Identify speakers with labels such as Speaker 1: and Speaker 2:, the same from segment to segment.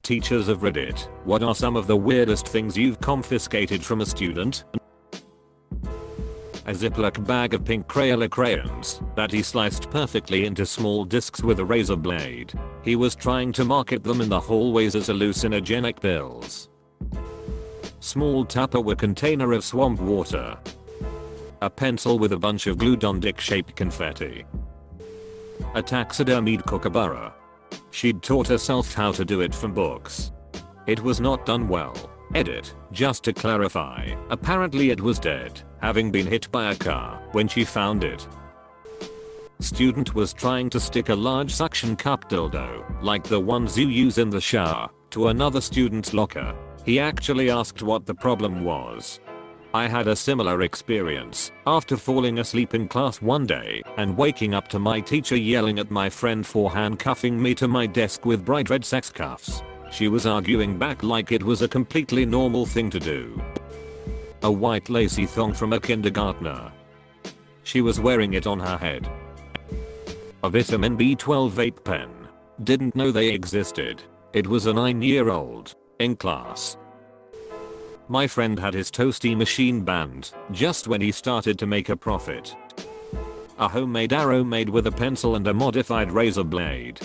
Speaker 1: Teachers of Reddit, what are some of the weirdest things you've confiscated from a student? A Ziploc bag of pink Crayola crayons that he sliced perfectly into small discs with a razor blade. He was trying to market them in the hallways as hallucinogenic pills. Small Tupperware container of swamp water. A pencil with a bunch of glued on dick-shaped confetti. A taxidermied kookaburra. She'd taught herself how to do it from books. It was not done well. Edit, just to clarify, apparently it was dead, having been hit by a car when she found it. Student was trying to stick a large suction cup dildo, like the ones you use in the shower, to another student's locker. He actually asked what the problem was. I had a similar experience after falling asleep in class one day and waking up to my teacher yelling at my friend for handcuffing me to my desk with bright red sex cuffs. She was arguing back like it was a completely normal thing to do. A white lacy thong from a kindergartner. She was wearing it on her head. A vitamin B12 vape pen. Didn't know they existed. It was a 9-year-old in class. My friend had his toasty machine banned just when he started to make a profit. A homemade arrow made with a pencil and a modified razor blade.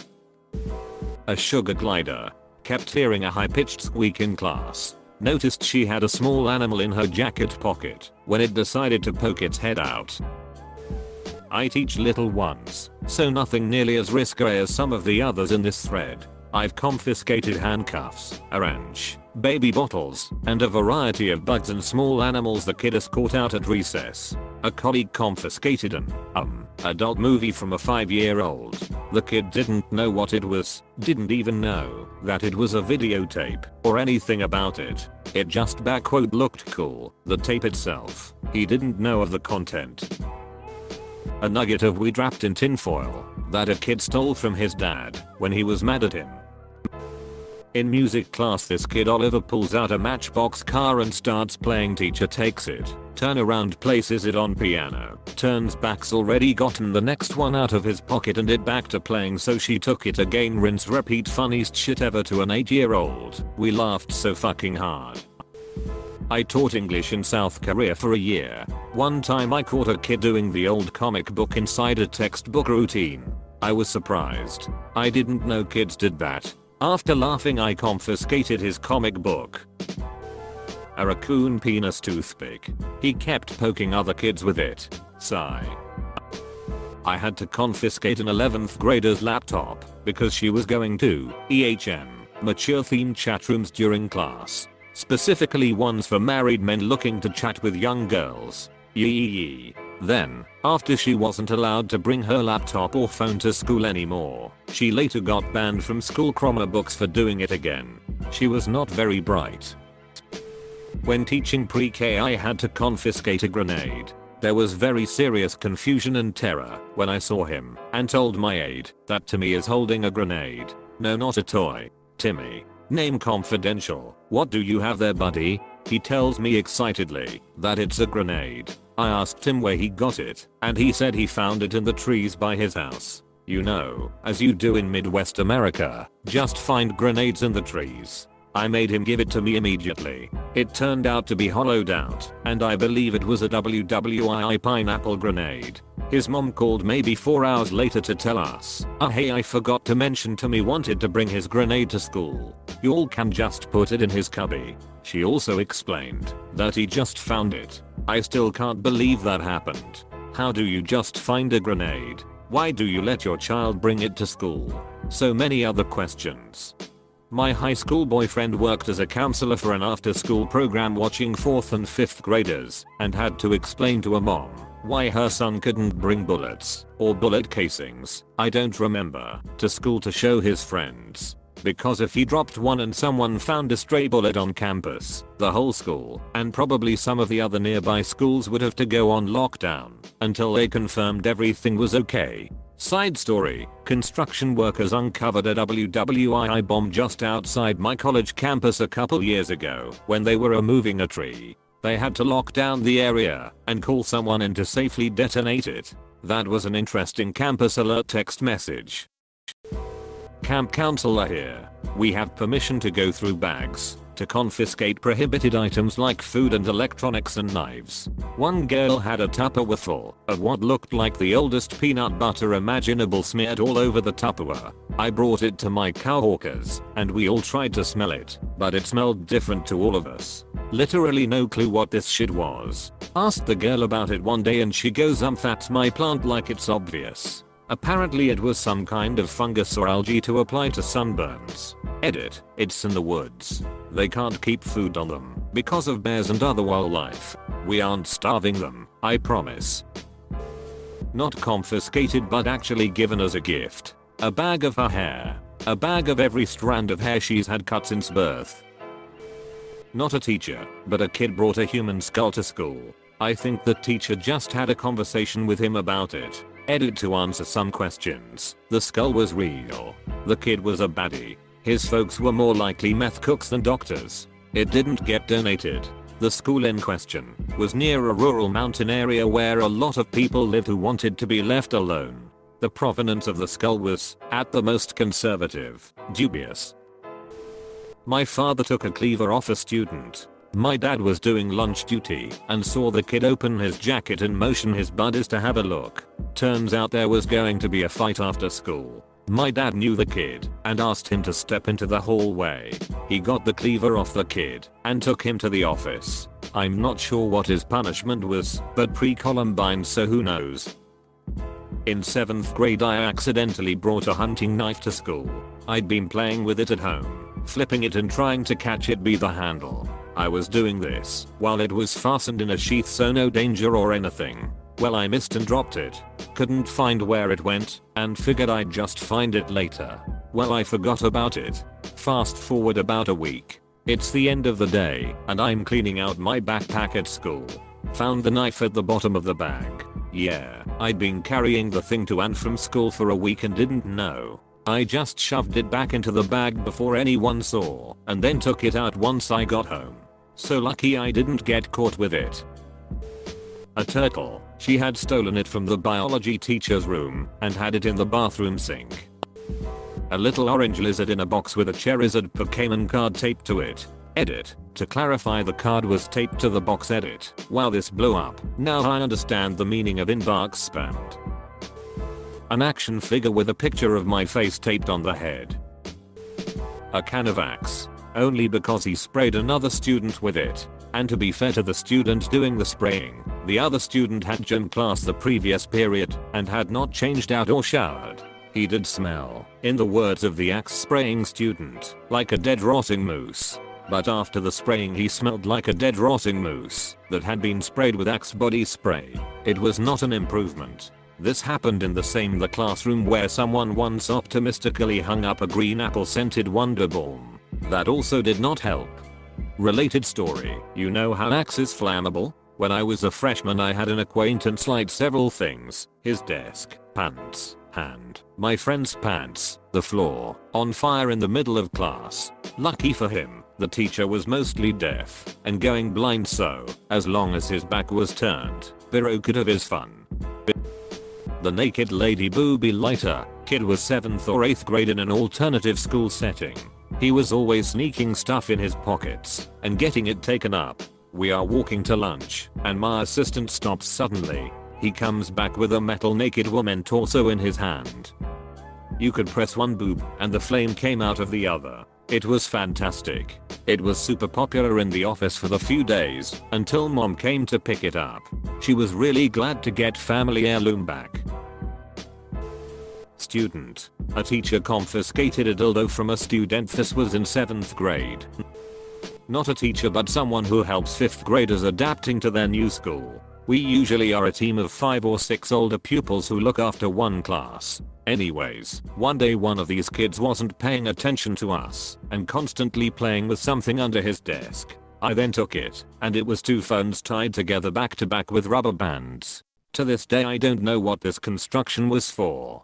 Speaker 1: A sugar glider. Kept hearing a high-pitched squeak in class. Noticed she had a small animal in her jacket pocket when it decided to poke its head out. I teach little ones, so nothing nearly as risque as some of the others in this thread. I've confiscated handcuffs, a wrench, baby bottles, and a variety of bugs and small animals the kid has caught out at recess. A colleague confiscated an adult movie from a 5-year-old. The kid didn't know what it was, didn't even know that it was a videotape or anything about it. It just looked cool, the tape itself. He didn't know of the content. A nugget of weed wrapped in tinfoil that a kid stole from his dad when he was mad at him. In music class, this kid Oliver pulls out a Matchbox car and starts playing. Teacher takes it, turn around, places it on piano, turns back's already gotten the next one out of his pocket and it back to playing, so she took it again, rinse repeat. Funniest shit ever to an 8-year-old. We laughed so fucking hard. I taught English in South Korea for a year. One time I caught a kid doing the old comic book inside a textbook routine. I was surprised. I didn't know kids did that. After laughing, I confiscated his comic book. A raccoon penis toothpick. He kept poking other kids with it. Sigh. I had to confiscate an 11th grader's laptop because she was going to EHM, mature themed chat rooms during class. Specifically ones for married men looking to chat with young girls. Yee. Then, after she wasn't allowed to bring her laptop or phone to school anymore, she later got banned from school Chromebooks for doing it again. She was not very bright. When teaching pre-K, I had to confiscate a grenade. There was very serious confusion and terror when I saw him and told my aide that Timmy is holding a grenade. No, not a toy. Timmy. Name confidential. What do you have there, buddy? He tells me excitedly that it's a grenade. I asked him where he got it, and he said he found it in the trees by his house. You know, as you do in Midwest America, just find grenades in the trees. I made him give it to me immediately. It turned out to be hollowed out, and I believe it was a WWII pineapple grenade. His mom called maybe 4 hours later to tell us, hey, I forgot to mention Timmy wanted to bring his grenade to school. Y'all can just put it in his cubby. She also explained that he just found it. I still can't believe that happened. How do you just find a grenade? Why do you let your child bring it to school? So many other questions. My high school boyfriend worked as a counselor for an after-school program watching 4th and 5th graders and had to explain to a mom why her son couldn't bring bullets or bullet casings, I don't remember, to school to show his friends. Because if he dropped one and someone found a stray bullet on campus, the whole school, and probably some of the other nearby schools, would have to go on lockdown until they confirmed everything was okay. Side story, construction workers uncovered a WWII bomb just outside my college campus a couple years ago when they were removing a tree. They had to lock down the area and call someone in to safely detonate it. That was an interesting campus alert text message. camp counselor here. We have permission to go through bags to confiscate prohibited items like food and electronics and knives. One girl had a Tupperware full of what looked like the oldest peanut butter imaginable smeared all over the Tupperware. I brought it to my coworkers and we all tried to smell it, but it smelled different to all of us. Literally no clue what this shit was. Asked the girl about it one day and she goes that's my plant, like it's obvious. Apparently it was some kind of fungus or algae to apply to sunburns. Edit, it's in the woods. They can't keep food on them because of bears and other wildlife. We aren't starving them, I promise. Not confiscated but actually given as a gift. A bag of her hair. A bag of every strand of hair she's had cut since birth. Not a teacher, but a kid brought a human skull to school. I think the teacher just had a conversation with him about it. Edit to answer some questions. The skull was real. The kid was a baddie. His folks were more likely meth cooks than doctors. It didn't get donated. The school in question was near a rural mountain area where a lot of people lived who wanted to be left alone. The provenance of the skull was, at the most, conservative, dubious. My father took a cleaver off a student. My dad was doing lunch duty and saw the kid open his jacket and motion his buddies to have a look. Turns out there was going to be a fight after school. My dad knew the kid and asked him to step into the hallway. He got the cleaver off the kid and took him to the office. I'm not sure what his punishment was, but pre-Columbine, so who knows. In 7th grade I accidentally brought a hunting knife to school. I'd been playing with it at home, flipping it and trying to catch it by the handle. I was doing this while it was fastened in a sheath, so no danger or anything. Well, I missed and dropped it. Couldn't find where it went and figured I'd just find it later. Well, I forgot about it. Fast forward about a week. It's the end of the day and I'm cleaning out my backpack at school. Found the knife at the bottom of the bag. Yeah, I'd been carrying the thing to and from school for a week and didn't know. I just shoved it back into the bag before anyone saw and then took it out once I got home. So lucky I didn't get caught with it. A turtle. She had stolen it from the biology teacher's room and had it in the bathroom sink. A little orange lizard in a box with a Charizard Pokémon card taped to it. Edit. To clarify, the card was taped to the box. Edit. Wow, this blew up. Now I understand the meaning of inbox spammed. An action figure with a picture of my face taped on the head. A can of Axe. Only because he sprayed another student with it. And to be fair to the student doing the spraying, the other student had gym class the previous period and had not changed out or showered. He did smell, in the words of the Axe spraying student, like a dead rotting moose. But after the spraying he smelled like a dead rotting moose that had been sprayed with Axe body spray. It was not an improvement. This happened in the same classroom where someone once optimistically hung up a green apple scented Wonder Balm. That also did not help. Related story. You know how Axe is flammable? When I was a freshman I had an acquaintance light several things. His desk, pants, hand, my friend's pants, the floor, on fire in the middle of class. Lucky for him, the teacher was mostly deaf and going blind, so as long as his back was turned, Biro could have his fun. The naked lady booby lighter. Kid was 7th or 8th grade in an alternative school setting. He was always sneaking stuff in his pockets and getting it taken up. We are walking to lunch and my assistant stops suddenly. He comes back with a metal naked woman torso in his hand. You could press one boob and the flame came out of the other. It was fantastic. It was super popular in the office for the few days until mom came to pick it up. She was really glad to get family heirloom back. Student. A teacher confiscated a dildo from a student. This was in 7th grade. Not a teacher but someone who helps 5th graders adapting to their new school. We usually are a team of 5 or 6 older pupils who look after one class. Anyways, one day one of these kids wasn't paying attention to us and constantly playing with something under his desk. I then took it and it was 2 phones tied together back to back with rubber bands. To this day I don't know what this construction was for.